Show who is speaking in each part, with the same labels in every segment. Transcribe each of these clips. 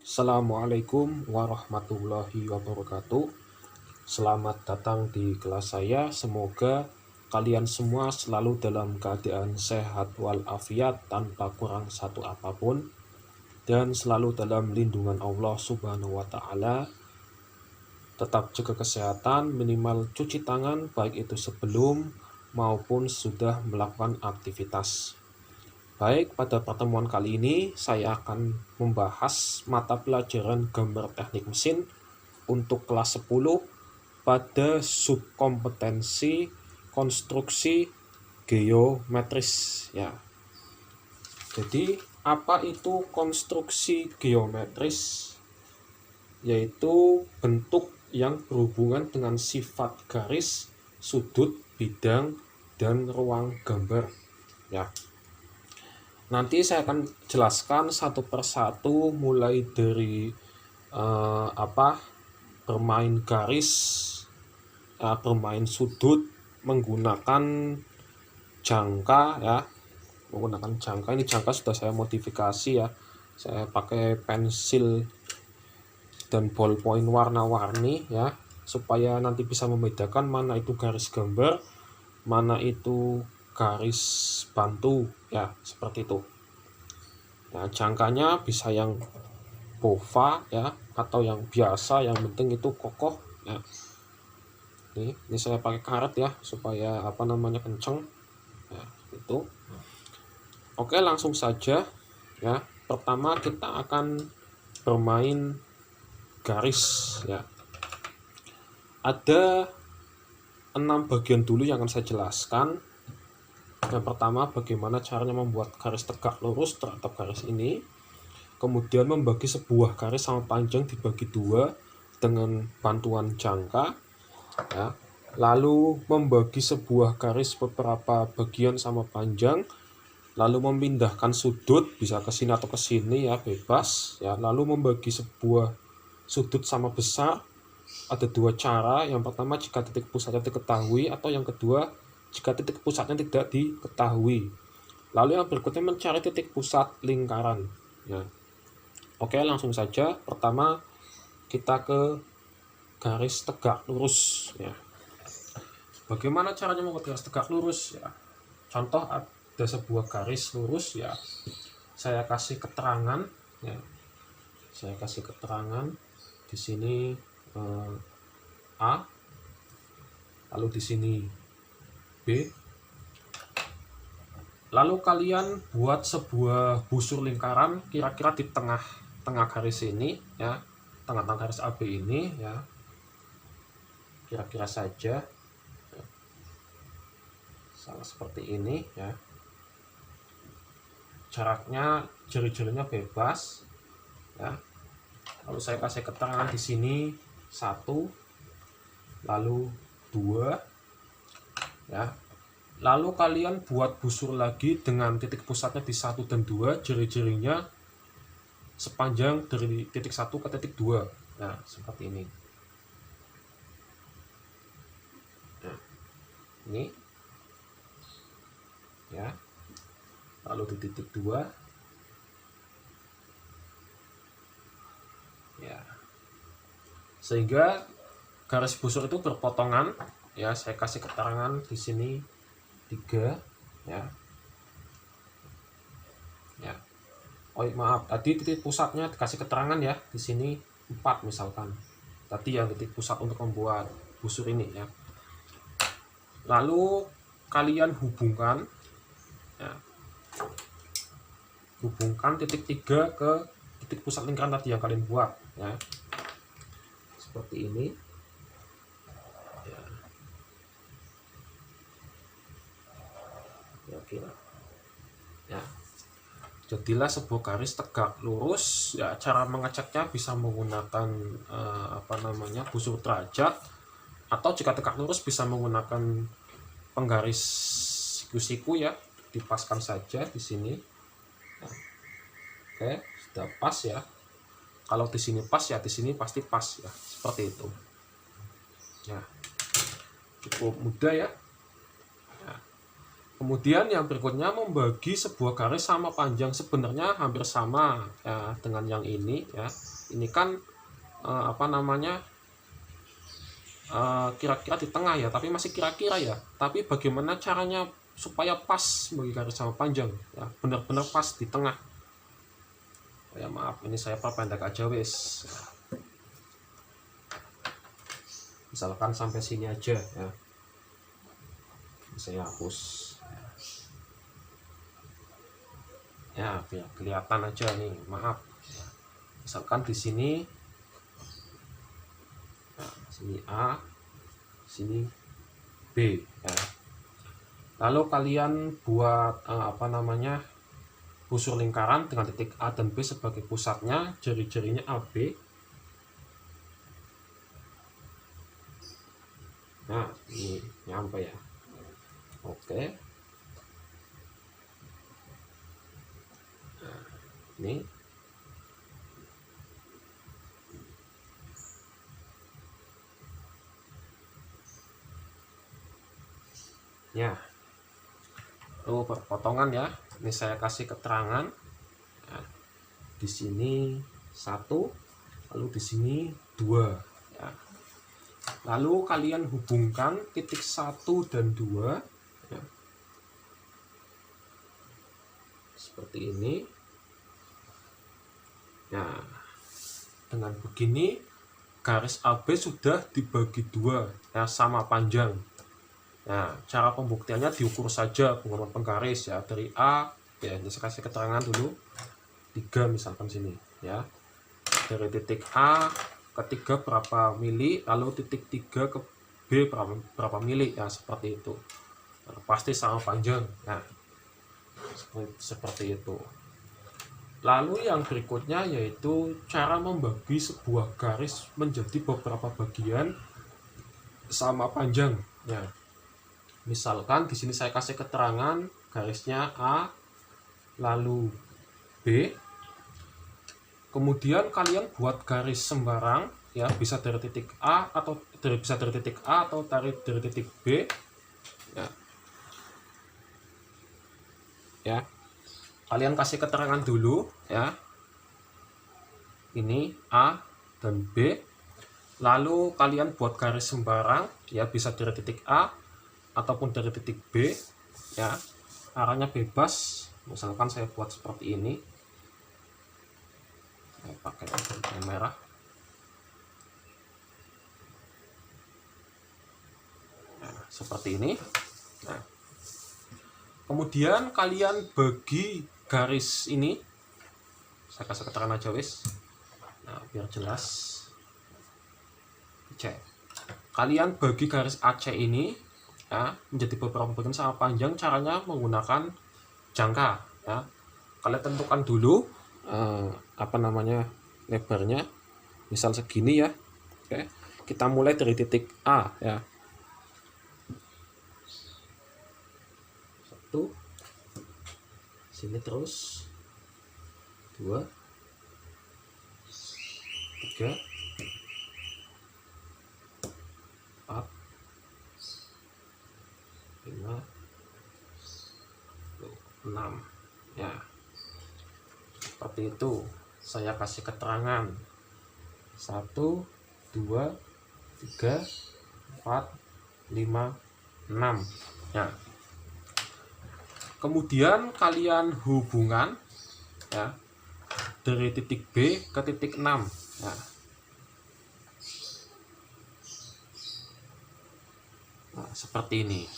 Speaker 1: Assalamualaikum warahmatullahi wabarakatuh. Selamat datang di kelas saya. Semoga kalian semua selalu dalam keadaan sehat walafiat tanpa kurang satu apapun, dan selalu dalam lindungan Allah Subhanahu wa Ta'ala. Tetap jaga kesehatan, minimal cuci tangan, baik itu sebelum maupun sudah melakukan aktivitas. Baik, pada pertemuan kali ini saya akan membahas mata pelajaran gambar teknik mesin untuk kelas 10 pada subkompetensi konstruksi geometris ya. Jadi, apa itu konstruksi geometris? Yaitu bentuk yang berhubungan dengan sifat garis, sudut, bidang, dan ruang gambar ya. Nanti saya akan jelaskan satu persatu mulai dari bermain garis, bermain sudut menggunakan jangka ya. Menggunakan jangka, ini jangka sudah saya modifikasi ya. Saya pakai pensil dan ballpoint warna-warni ya, supaya nanti bisa membedakan mana itu garis gambar, mana itu garis bantu ya, seperti itu. Nah, jangkanya bisa yang bova ya atau yang biasa, yang penting itu kokoh ya. Ini saya pakai karet ya supaya kenceng ya, itu. Oke, langsung saja ya. Pertama kita akan bermain garis ya. Ada 6 bagian dulu yang akan saya jelaskan. Yang pertama, bagaimana caranya membuat garis tegak lurus terhadap garis ini. Kemudian membagi sebuah garis sama panjang dibagi dua dengan bantuan jangka ya. Lalu membagi sebuah garis beberapa bagian sama panjang, lalu memindahkan sudut bisa ke sini atau ke sini ya, bebas ya. Lalu membagi sebuah sudut sama besar, ada dua cara. Yang pertama, jika titik pusatnya diketahui, atau yang kedua, jika titik pusatnya tidak diketahui. Lalu yang berikutnya mencari titik pusat lingkaran ya. Oke, langsung saja. Pertama kita ke garis tegak lurus ya. Bagaimana caranya membuat garis tegak lurus ya? Contoh, ada sebuah garis lurus ya. Saya kasih keterangan ya. Saya kasih keterangan di sini A, lalu di sini B. Lalu kalian buat sebuah busur lingkaran kira-kira di tengah garis ini ya, tengah-tengah garis AB ini ya, kira-kira saja ya. Sama seperti ini ya. Jaraknya, jari-jarinya bebas ya. Lalu saya kasih keterangan di sini 1, lalu 2 ya. Lalu kalian buat busur lagi dengan titik pusatnya di 1 dan 2, jari-jarinya sepanjang dari titik 1 ke titik 2. Nah, seperti ini. Nah, ini ya. Lalu di titik 2 ya. Sehingga garis busur itu berpotongan ya. Saya kasih keterangan di sini 3 ya. Ya. Oh maaf, tadi titik pusatnya dikasih keterangan ya, di sini 4 misalkan. Tadi yang titik pusat untuk membuat busur ini ya. Lalu kalian hubungkan ya. Hubungkan titik 3 ke titik pusat lingkaran tadi yang kalian buat ya. Seperti ini ya. Kira-kira ya. Jadilah sebuah garis tegak lurus ya. Cara mengeceknya bisa menggunakan busur derajat, atau jika tegak lurus bisa menggunakan penggaris siku-siku ya. Dipaskan saja di sini. Nah, oke, sudah pas ya. Kalau di sini pas ya, di sini pasti pas ya, seperti itu ya. Cukup mudah ya. Kemudian yang berikutnya membagi sebuah garis sama panjang, sebenarnya hampir sama ya dengan yang ini ya. Ini kan kira-kira di tengah ya, tapi masih kira-kira ya. Tapi bagaimana caranya supaya pas bagi garis sama panjang ya, benar-benar pas di tengah. Ya maaf, ini saya perpendek aja wis. Misalkan sampai sini aja ya. Saya hapus. Ya, biar kelihatan aja nih, maaf. Misalkan di sini, nah, sini A, sini B. Ya. Lalu kalian buat busur lingkaran dengan titik A dan B sebagai pusatnya, jari-jarinya AB. Nah, ini nyampe ya. Oke. Nah, ini. Ya. Lalu perpotongan ya. Ini saya kasih keterangan. Nah, di sini 1, lalu di sini 2 ya. Lalu kalian hubungkan titik 1 dan 2 ya. Seperti ini. Nah, dengan begini garis AB sudah dibagi 2 ya, sama panjang. Nah, cara pembuktiannya diukur saja pengumuman penggaris ya, dari A ya, ini saya kasih keterangan dulu 3 misalkan sini ya. Dari titik A ke 3 berapa mili, lalu titik 3 ke B berapa mili ya, seperti itu. Nah, pasti sama panjang. Nah, seperti itu. Lalu yang berikutnya yaitu cara membagi sebuah garis menjadi beberapa bagian sama panjang ya. Misalkan di sini saya kasih keterangan garisnya A lalu B. Kemudian kalian buat garis sembarang ya, bisa dari titik A atau dari titik B ya. Ya. Kalian kasih keterangan dulu ya. Ini A dan B. Lalu kalian buat garis sembarang ya, bisa dari titik A ataupun dari titik B ya. Arahnya bebas. Misalkan saya buat seperti ini. Saya pakai yang merah. Nah, seperti ini. Nah, kemudian kalian bagi garis ini, saya kasih keterangan aja wis. Nah, biar jelas. Cek. Kalian bagi garis AC ini ya menjadi beberapa bagian sama panjang, caranya menggunakan jangka ya. Kalian tentukan dulu lebarnya, misal segini ya. Oke. Kita mulai dari titik A ya. 1, sini terus 2, 3, 4, 5, 6 ya. Seperti itu. Saya kasih keterangan 1, 2, 3, 4, 5, 6 ya. Kemudian kalian hubungan ya dari titik B ke titik 6 ya. Nah, seperti ini.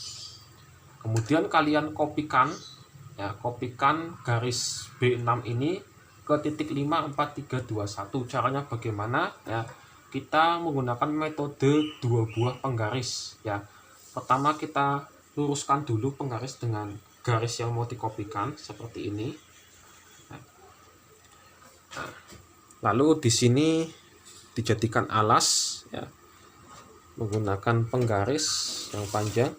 Speaker 1: Kemudian kalian kopikan garis B6 ini ke titik 5, 4, 3, 2, 1. Caranya bagaimana ya? Kita menggunakan metode 2 buah penggaris ya. Pertama kita luruskan dulu penggaris dengan garis yang mau dikopikan seperti ini. Nah, lalu di sini dijadikan alas ya, menggunakan penggaris yang panjang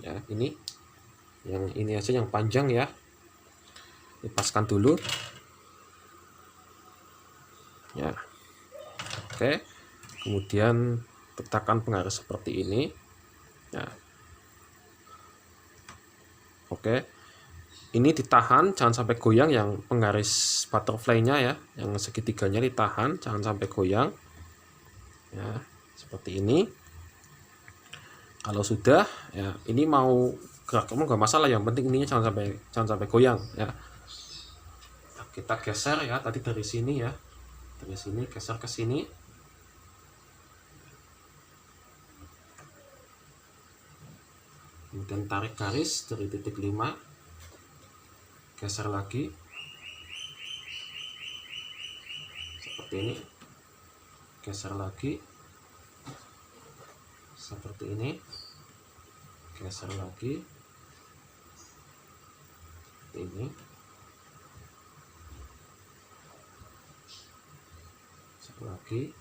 Speaker 1: ya. Ini aja yang panjang ya, dipaskan dulu ya. Oke, kemudian letakkan penggaris seperti ini ya. Oke, ini ditahan, jangan sampai goyang yang penggaris butterfly-nya ya, yang segitiganya ditahan, jangan sampai goyang. Ya, seperti ini. Kalau sudah, ya ini mau gerak kamu nggak masalah, yang penting ininya jangan sampai goyang ya. Nah, kita geser ya, tadi dari sini ya, dari sini geser ke sini. Kemudian tarik garis dari titik 5, geser lagi seperti ini, geser lagi seperti ini, geser lagi seperti ini, geser lagi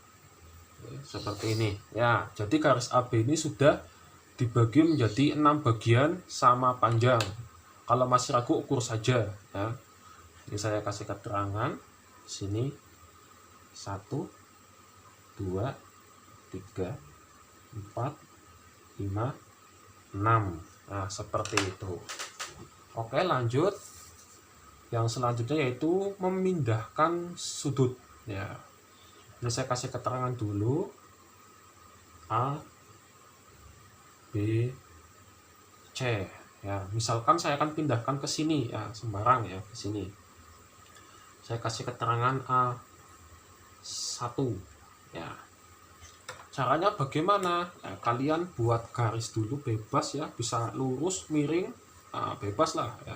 Speaker 1: seperti ini ya. Jadi garis AB ini sudah dibagi menjadi 6 bagian sama panjang. Kalau masih ragu, ukur saja ya. Ini saya kasih keterangan di sini 1 2 3 4 5 6. Nah, seperti itu. Oke, lanjut. Yang selanjutnya yaitu memindahkan sudut ya. Ini saya kasih keterangan dulu. A, B, C ya. Misalkan saya akan pindahkan ke sini ya, sembarang ya, ke sini. Saya kasih keterangan A1 ya. Caranya bagaimana? Ya, kalian buat garis dulu bebas ya, bisa lurus, miring, bebas lah ya.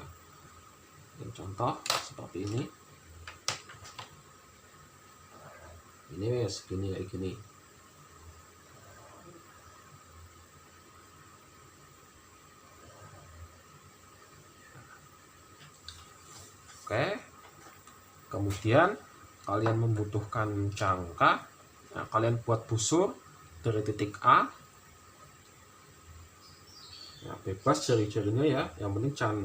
Speaker 1: Contoh seperti ini. Ini segini kayak gini. Oke. Kemudian kalian membutuhkan jangka. Nah, kalian buat busur dari titik A. Ya, bebas jari-jarinya ya. Yang penting jangan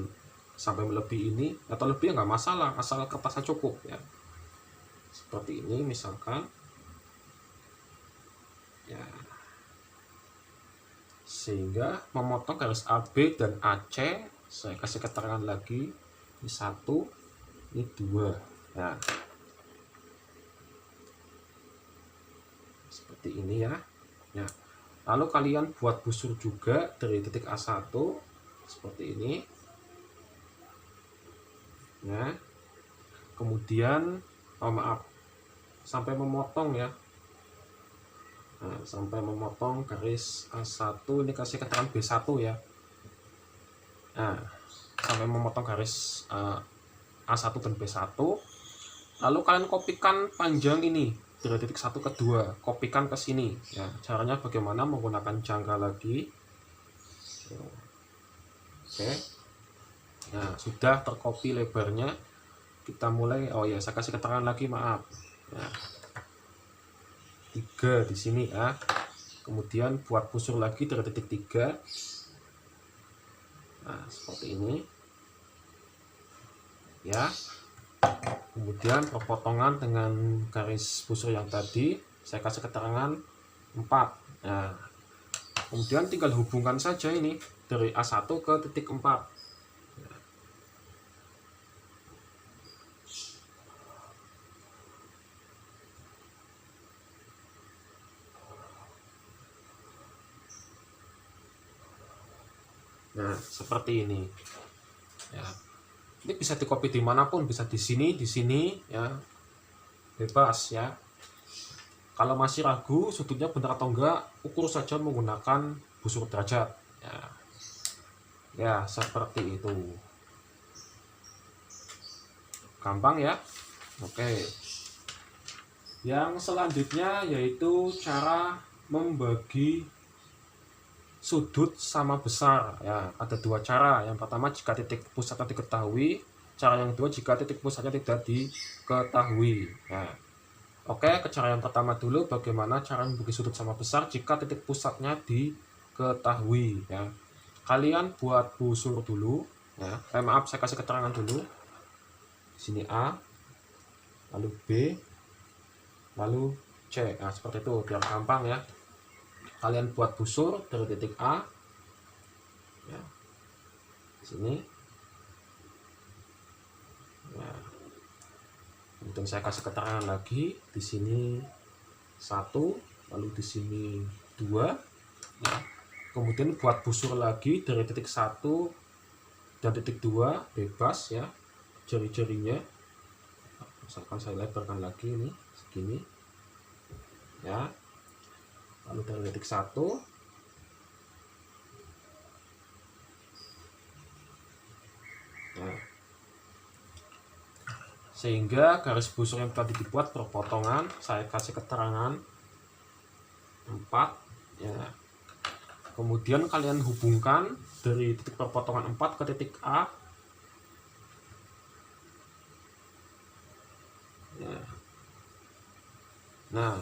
Speaker 1: sampai melebihi ini, atau lebih nggak masalah, asal kertasnya cukup ya. Seperti ini misalkan. Ya. Sehingga memotong garis AB dan AC, saya kasih keterangan lagi. Ini 1, ini 2. Nah, seperti ini ya. Ya. Lalu kalian buat busur juga dari titik A1 seperti ini. Ya. Kemudian sampai memotong ya. Nah, sampai memotong garis A1, ini kasih keterangan B1 ya. Nah, sampai memotong garis A1 dan B1. Lalu kalian kopikan panjang ini dari titik 1 ke 2, kopikan ke sini ya. Caranya bagaimana? Menggunakan jangka lagi. Oke. Nah, sudah terkopi lebarnya. Kita mulai. Oh ya, saya kasih keterangan lagi, maaf. Nah, 3 di sini ya. Kemudian buat busur lagi dari titik 3. Nah, seperti ini. Ya. Kemudian perpotongan dengan garis busur yang tadi, saya kasih keterangan 4. Nah, kemudian tinggal hubungkan saja ini dari A1 ke titik 4. Nah, seperti ini. Ya. Ini bisa dikopi dimanapun, bisa di sini ya, bebas ya. Kalau masih ragu sudutnya benar atau enggak, ukur saja menggunakan busur derajat ya. Ya, seperti itu. Gampang ya. Oke. Yang selanjutnya yaitu cara membagi sudut sama besar ya. Ada 2 cara. Yang pertama jika titik pusatnya diketahui, cara yang kedua jika titik pusatnya tidak diketahui ya. Oke, ke cara yang pertama dulu, bagaimana cara membagi sudut sama besar jika titik pusatnya diketahui ya. Kalian buat busur dulu ya. Maaf, saya kasih keterangan dulu. Di sini A, lalu B, lalu C. Nah, seperti itu biar gampang ya. Kalian buat busur dari titik A ya, di sini Kemudian saya kasih keterangan lagi di sini 1, lalu di sini 2 ya. Kemudian buat busur lagi dari titik 1 dan titik 2 bebas ya jari-jarinya. Misalkan saya lebarkan lagi ini segini ya, lalu dari titik 1 ya, sehingga garis busur yang tadi dibuat berpotongan. Saya kasih keterangan 4 ya. Kemudian kalian hubungkan dari titik perpotongan 4 ke titik A ya. Nah,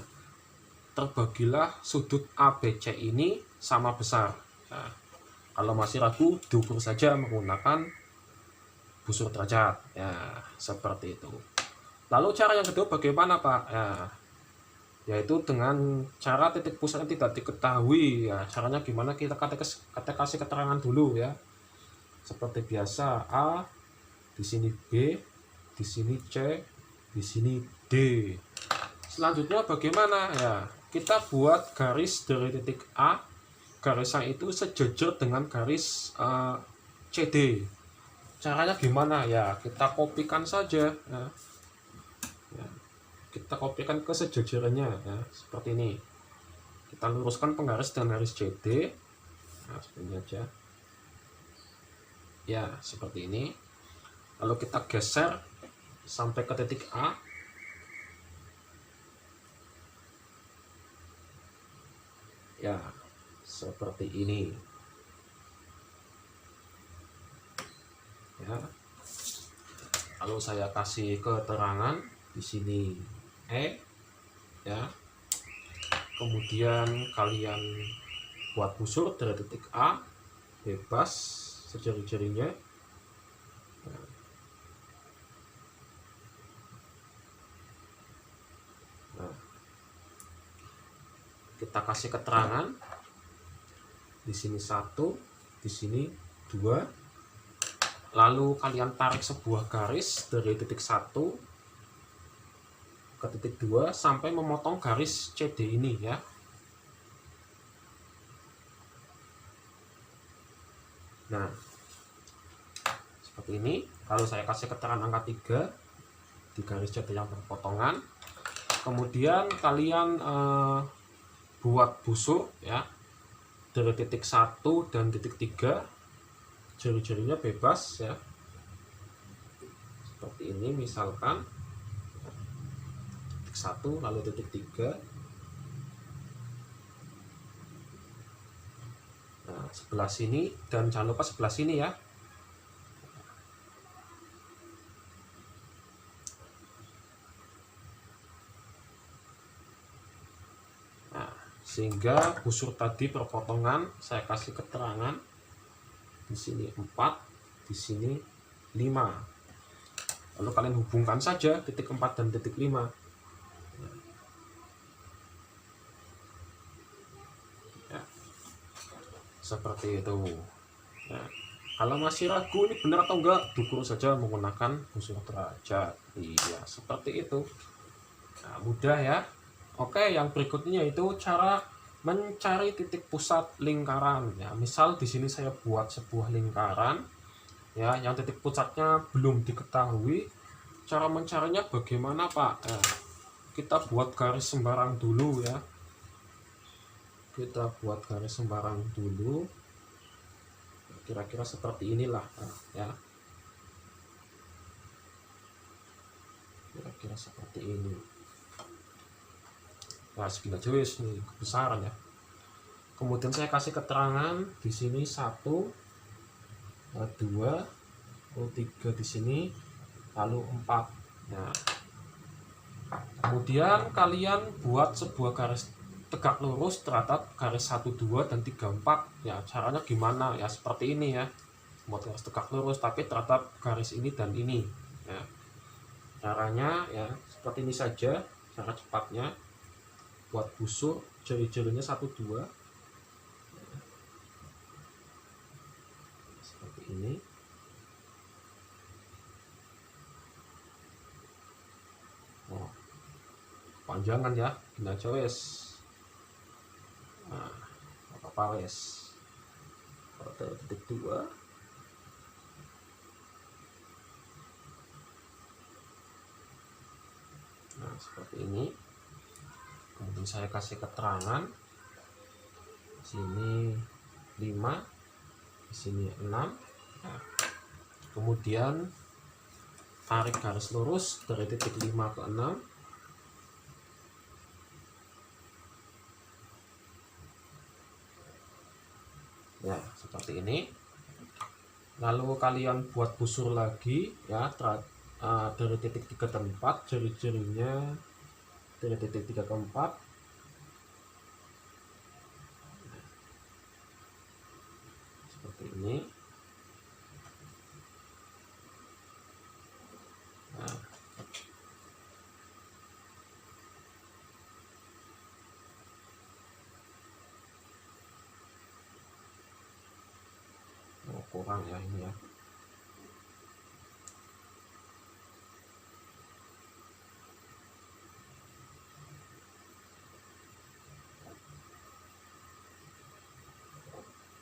Speaker 1: terbagilah sudut ABC ini sama besar ya. Kalau masih ragu, diukur saja menggunakan busur derajat ya, seperti itu. Lalu cara yang kedua bagaimana, Pak? Ya, yaitu dengan cara titik pusatnya tidak diketahui ya. Caranya gimana? Kita kasih keterangan dulu ya, seperti biasa. A, di sini B, di sini C, di sini D. Selanjutnya bagaimana ya? Kita buat garis dari titik A, garisnya itu sejajar dengan garis CD. Caranya gimana ya? Kita kopikan saja ya. Kita kopikan ke sejajarannya ya, seperti ini. Kita luruskan penggaris dengan garis CD. Nah, seperti ini aja ya, seperti ini. Lalu kita geser sampai ke titik A ya, seperti ini ya. Lalu saya kasih keterangan di sini E ya. Kemudian kalian buat busur dari titik A bebas sejari-jarinya. Nah, kita kasih keterangan di sini 1, di sini 2. Lalu kalian tarik sebuah garis dari titik 1 ke titik 2 sampai memotong garis CD ini ya. Nah, seperti ini. Lalu saya kasih keterangan angka 3 di garis CD yang berpotongan. Kemudian kalian buat busur ya dari titik 1 dan titik 3, jari-jarinya bebas ya, seperti ini. Misalkan titik 1 lalu titik 3. Nah, sebelah sini, dan jangan lupa sebelah sini ya. Nah, sehingga busur tadi perpotongan saya kasih keterangan di sini 4, di sini 5. Lalu kalian hubungkan saja titik 4 dan titik 5. Ya, seperti itu ya. Kalau masih ragu ini benar atau enggak, diukur saja menggunakan busur derajat. Iya, seperti itu. Nah, mudah ya. Oke, yang berikutnya itu cara mencari titik pusat lingkaran ya. Misal di sini saya buat sebuah lingkaran ya, yang titik pusatnya belum diketahui. Cara mencarinya bagaimana, Pak? Nah, kita buat garis sembarang dulu ya. Kita buat garis sembarang dulu. Kira-kira seperti inilah ya. Kira-kira seperti ini. Nah, segini aja wis nih kebesaran ya. Kemudian saya kasih keterangan di sini 1, 2, lalu 3 di sini, lalu 4. Nah, kemudian kalian buat sebuah garis tegak lurus terhadap garis 1, 2, dan 3, 4 ya. Caranya gimana ya? Seperti ini ya. Buat garis tegak lurus tapi terhadap garis ini dan ini ya. Caranya ya seperti ini saja cara cepatnya. Buat busur jari-jarinya 1, 2 seperti ini. kepanjangan ya, gini aja wes. Nah, apa wes. Kalau titik 2, nah seperti ini. Kemudian saya kasih keterangan, sini 5, di sini 6. Nah, kemudian tarik garis lurus dari titik 5 ke 6. Ya, seperti ini. Lalu kalian buat busur lagi ya, dari titik 3 ke 4, jari-jarinya dari titik 3 ke 4. Seperti ini. Nah, kurang ya ini ya.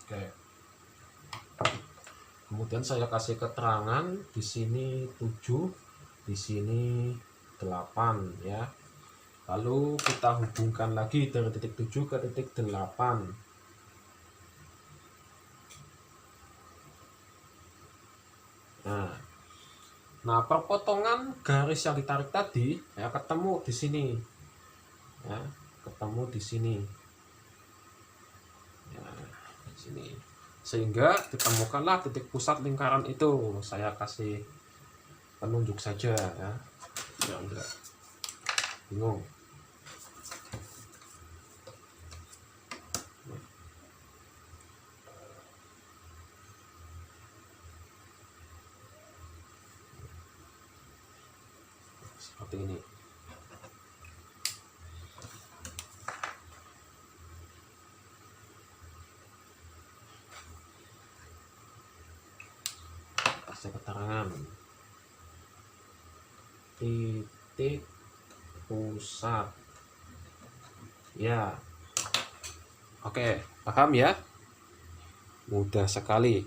Speaker 1: Oke. Kemudian saya kasih keterangan di sini 7, di sini 8 ya. Lalu kita hubungkan lagi dari titik 7 ke titik 8. Nah, perpotongan garis yang ditarik tadi ya ketemu di sini. Ya, ketemu di sini. Ya, di sini. Sehingga ditemukanlah titik pusat lingkaran itu. Saya kasih penunjuk saja ya. Ya enggak bingung. Seperti ini. Kasih keterangan titik pusat ya. Oke, paham ya? Mudah sekali.